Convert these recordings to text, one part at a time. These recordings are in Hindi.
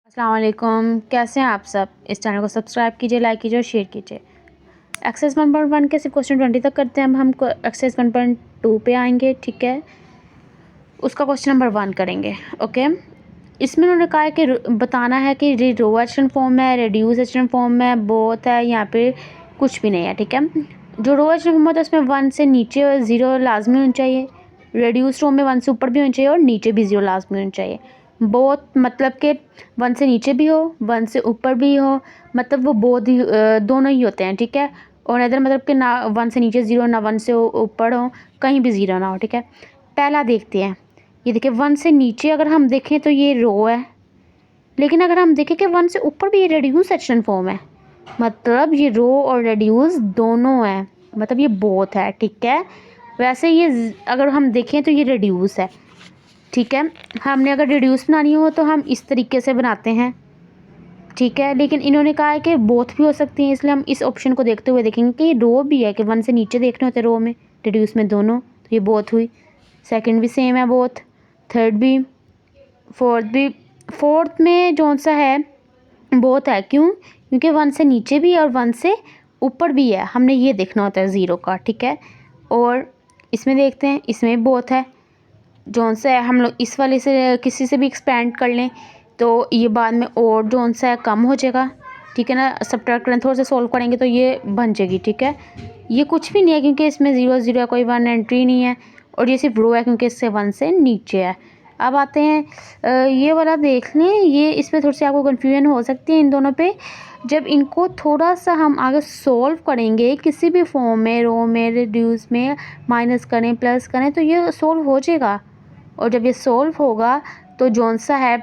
अस्सलाम वालेकुम, कैसे हैं आप सब। इस चैनल को सब्सक्राइब कीजिए, लाइक कीजिए और शेयर कीजिए। एक्सरसाइज 1.1 के सिर्फ क्वेश्चन 20 तक करते हैं। अब हम एक्सरसाइज 1.2 पे आएंगे, ठीक है। उसका क्वेश्चन नंबर 1 करेंगे, ओके। इसमें उन्होंने कहा है कि बताना है कि रो एचन फॉर्म है, रिड्यूस एचन फॉर्म है, बोथ है, यहाँ पे कुछ भी नहीं है, ठीक है। जो रो एचन फॉर्म होता है उसमें 1 से नीचे 0 लाजमी होना चाहिए। रिड्यूस फॉर्म में 1 से ऊपर भी होना चाहिए और नीचे भी 0 लाजमी होना चाहिए। बोथ मतलब कि 1 से नीचे भी हो, 1 से ऊपर भी हो, मतलब वो बोथ ही दोनों ही होते हैं, ठीक है। और इधर मतलब कि ना 1 से नीचे 0 ना 1 से ऊपर हो, कहीं भी 0 ना हो, ठीक है। पहला देखते हैं, ये देखिए 1 से नीचे अगर हम देखें तो ये रो है, लेकिन अगर हम देखें कि 1 से ऊपर भी ये रिड्यूस एचन फॉर्म है, मतलब ये रो और रिड्यूस दोनों है, मतलब ये बोथ है, ठीक है। वैसे ये अगर हम देखें तो ये रिड्यूस है, ठीक है। हमने अगर रिड्यूस बनानी हो तो हम इस तरीके से बनाते हैं, ठीक है। लेकिन इन्होंने कहा है कि बोथ भी हो सकती हैं, इसलिए हम इस ऑप्शन को देखते हुए देखेंगे कि ये रो भी है कि 1 से नीचे देखने होते रो में, रिड्यूस में दोनों, तो ये बोथ हुई। सेकंड भी सेम है बोथ, थर्ड भी, फोर्थ भी। फोर्थ में जो सा है बोथ है, क्यों? क्योंकि 1 से नीचे भी और 1 से ऊपर भी है, हमने ये देखना होता है 0 का, ठीक है। और इसमें देखते हैं, इसमें बोथ है। जौन सा है हम लोग इस वाले से किसी से भी एक्सपेंड कर लें तो ये बाद में और जौन सा है कम हो जाएगा, ठीक है ना। सब्ट्रैक्ट करें, थोड़ा सा सॉल्व करेंगे तो ये बन जाएगी, ठीक है। ये कुछ भी नहीं है क्योंकि इसमें 0 0 है, कोई 1 एंट्री नहीं है, और ये सिर्फ रो है क्योंकि इससे 1 से नीचे है। अब आते हैं ये वाला देख लें, ये इसमें थोड़ी सी आपको कन्फ्यूजन हो सकती है इन दोनों पे। जब इनको थोड़ा सा हम आगे सॉल्व करेंगे किसी भी फॉर्म में, रो में, रिड्यूस में, माइनस करें प्लस करें तो ये सॉल्व हो जाएगा। और जब ये सॉल्व होगा तो जौन सा है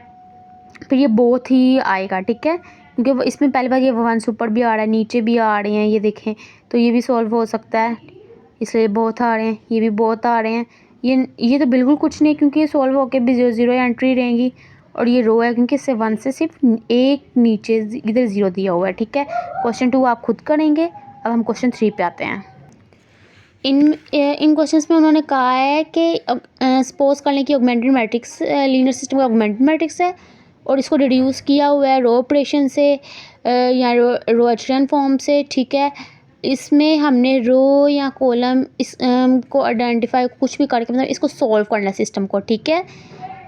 फिर ये बोथ ही आएगा, ठीक है। क्योंकि वो इसमें पहली बार ये 1 से ऊपर भी आ रहा है, नीचे भी आ रहे हैं, ये देखें, तो ये भी सॉल्व हो सकता है, इसलिए बोथ आ रहे हैं, ये भी बोथ आ रहे हैं। ये तो बिल्कुल कुछ नहीं क्योंकि ये सॉल्व होकर भी 0 0 एंट्री रहेंगी। और ये रो है क्योंकि इससे 1 से सिर्फ एक नीचे इधर 0 दिया हुआ है, ठीक है। क्वेश्चन 2 आप खुद करेंगे। अब हम क्वेश्चन 3 पे आते हैं। इन क्वेश्चंस में उन्होंने कहा है कि सपोज कर लें कि ऑगमेंटेड मैट्रिक्स लीनियर सिस्टम का ऑगमेंटेड मैट्रिक्स है और इसको रिड्यूस किया हुआ है रो ऑपरेशन से या रो एचलन फॉर्म से, ठीक है। इसमें हमने रो या कॉलम इस को आइडेंटिफाई कुछ भी करके मतलब इसको सॉल्व करना है सिस्टम को, ठीक है।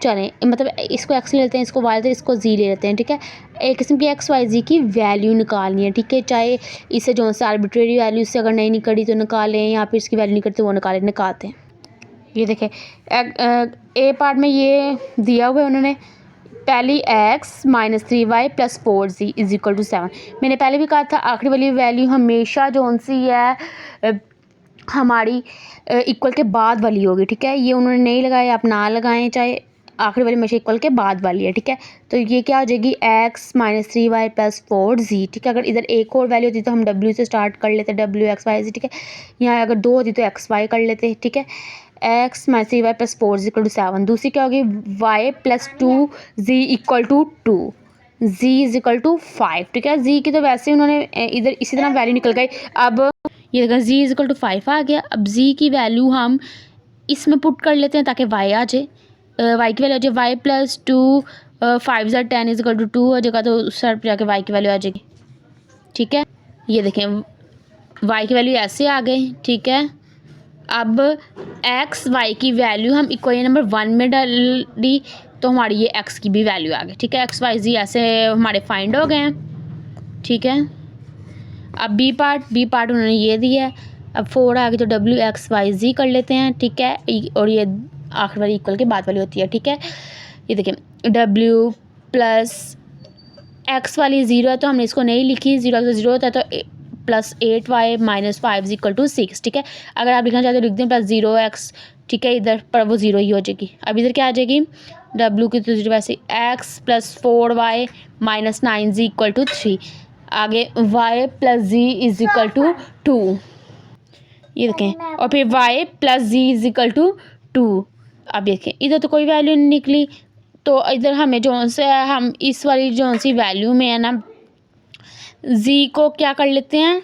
चलें, मतलब इसको एक्स ले लेते हैं, इसको वाई लेते हैं, इसको जी ले लेते हैं, ठीक है। एक किस्म की एक्स वाई जी की वैल्यू निकालनी है, ठीक है। चाहे इससे जो सा आर्बिट्रेरी वैल्यू इससे अगर नहीं निकली तो निकालें, या फिर इसकी वैल्यू निकलती तो वो निकालते हैं। ये देखें ए पार्ट में ये दिया हुआ है उन्होंने, पहली x minus 3y plus 4z is equal to 7। मैंने पहले भी कहा था आखिरी वाली वैल्यू हमेशा जो सी है हमारी इक्वल के बाद वाली होगी, ठीक है। ये उन्होंने नहीं लगाया, आप ना लगाएं, चाहे आखिरी वाली हमेशा इक्वल के बाद वाली है, ठीक है। तो ये क्या हो जाएगी x minus 3y plus 4z, ठीक है। अगर इधर एक और वैल्यू होती तो हम w से स्टार्ट कर लेते, w x y z, ठीक है। यहाँ अगर 2 होती तो x y कर लेते, ठीक है। x minus 3y plus 4z equal to 7। दूसरी क्या होगी, y plus 2z equal to 2, z is equal to 5, ठीक है। z की तो वैसे उन्होंने इधर इसी तरह वैल्यू निकल गई। अब ये देखा z इज इक्वल टू 5 आ गया। अब z की वैल्यू हम इसमें पुट कर लेते हैं ताकि y आ जाए, y की वैल्यू आ जाए y प्लस 2 5 ज़ा 10 इज इक्वल टू 2 हो जाएगा, तो उस साइड पर जाके y की वैल्यू आ जाएगी, ठीक है। ये देखें y की वैल्यू ऐसे आ गई, ठीक है। अब x y की वैल्यू हम इक्वेशन नंबर 1 में डाल दी तो हमारी ये x की भी वैल्यू आ गई, ठीक है। x y z ऐसे हमारे फाइंड हो गए हैं, ठीक है। अब बी पार्ट उन्होंने ये दिया है। अब 4 आ गई तो w x y z कर लेते हैं, ठीक है। और ये आखिर वाली इक्वल के बाद वाली होती है, ठीक है। ये देखें w प्लस x वाली 0 है तो हमने इसको नहीं लिखी, 0 होता है तो plus 8y minus 5 equal to 6, ठीक है। अगर आप लिखना चाहते हो लिख दें प्लस 0x, ठीक है। इधर पर वो 0 ही हो जाएगी। अब इधर क्या आ जाएगी, w की तो 0 वैसे x plus 4y minus 9z equal to 3, आगे y plus z is equal to 2, ये देखें। और फिर y plus z is equal to 2। अब देखें इधर तो कोई वैल्यू नहीं निकली, तो इधर हमें जो से हम इस वाली जो सी वैल्यू में है ना z को क्या कर लेते हैं,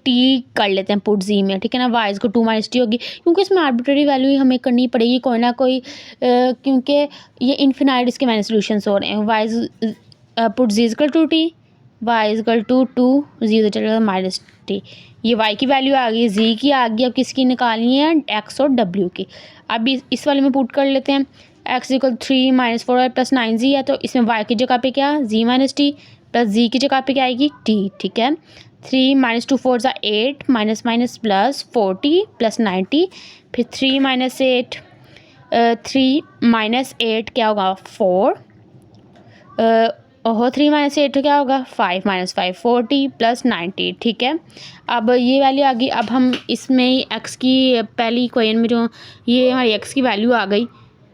t कर लेते हैं पुट z में, ठीक है ना। y को 2 माइनस टी होगी क्योंकि इसमें आर्बिट्रेरी वैल्यू हमें करनी पड़ेगी कोई ना कोई, क्योंकि ये इन्फिनाइट इसके मैंने सोल्यूशंस हो रहे हैं। Put z equal to T, y equal to 2, z चलेगा माइनस टी। ये y की वैल्यू आ गई, z की आ गई। अब किसकी निकालनी है, x और w की। अब इस वाले में पुट कर लेते हैं। x equal 3 minus 4 plus 9z है, तो इसमें y की जगह पे क्या, z minus T, plus z की जगह पे क्या आएगी, t। ठीक है, 3 माइनस 2 4 ज़ा 8, माइनस माइनस प्लस 40 प्लस 90, फिर 3 माइनस 8, 3 माइनस 8 क्या होगा, 4, ओहो 3 माइनस 8 क्या होगा, 5 माइनस 5 40 प्लस 90। ठीक है, अब ये वैल्यू आ गई। अब हम इसमें x की पहली इक्वेशन में जो ये हमारी x की वैल्यू आ गई,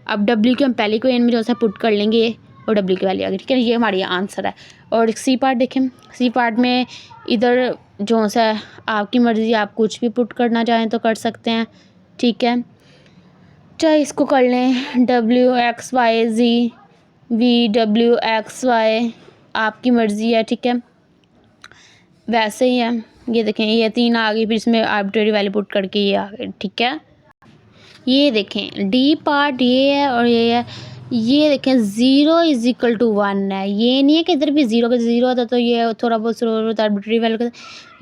अब w की हम पहली इक्वेशन में जो सा पुट कर लेंगे और w की वैल्यू आ गई। ठीक है, ये हमारी आंसर है। और सी पार्ट देखें, सी पार्ट में इधर जो सा आपकी मर्ज़ी, आप कुछ भी पुट करना चाहें तो कर सकते हैं। ठीक है, चाहे इसको कर लें w(x, y, z) v(w(x, y) आपकी मर्ज़ी है। ठीक है, वैसे ही है। ये देखें, ये 3 आ गई, फिर इसमें आर्बिट्रेरी वैल्यू पुट करके ये आ गई। ठीक है, ये देखें डी पार्ट ये है और ये है। ये देखें 0 इज इक्वल टू 1 है, ये नहीं है कि इधर भी 0 का 0 होता तो ये थोड़ा बहुत होता आर्बिट्रेरी वैल्यू का।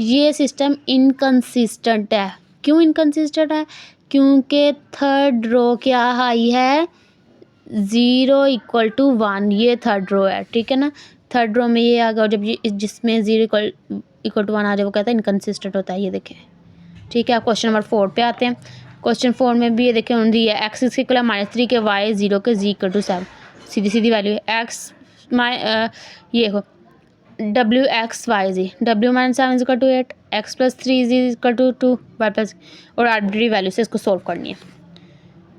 ये सिस्टम इनकंसिस्टेंट है। क्यों इनकंसिस्टेंट है, क्योंकि थर्ड रो क्या हाई है, 0 इक्वल टू 1, ये थर्ड रो है। ठीक है ना, थर्ड रो में ये आ गया, और जब ये जिसमें 0 इक्वल टू 1 आ जाए वो कहता है इनकंसिस्टेंट होता है। ये देखें। ठीक है, आप क्वेश्चन नंबर 4 पे आते हैं। क्वेश्चन 4 में भी ये देखें दी है x इक्वल -3 के y 0 के z इक्वल टू 7, सीधी सीधी वैल्यू है। x ये देखो w(x, y, z), w minus 7 equal to 8, x plus 3 z equal to 2, y plus, और आर्बिट्रेरी वैल्यू से इसको सॉल्व करनी है।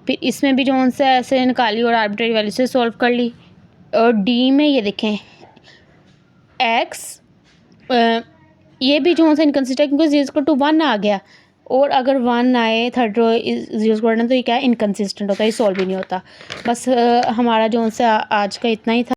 फिर इसमें भी जो से ऐसे निकाली और आर्बिट्रेरी वैल्यू से सॉल्व कर ली। और डी में ये देखें x, ये भी जो सा इनकंसिस्टेंट क्योंकि 0 इक्वल टू 1 आ गया, और अगर 1 आए थर्ड रो 0 स्क्वायर तो ये क्या है, इनकंसिस्टेंट होता है, ये सॉल्व भी नहीं होता। बस हमारा जो सा आज का इतना ही था।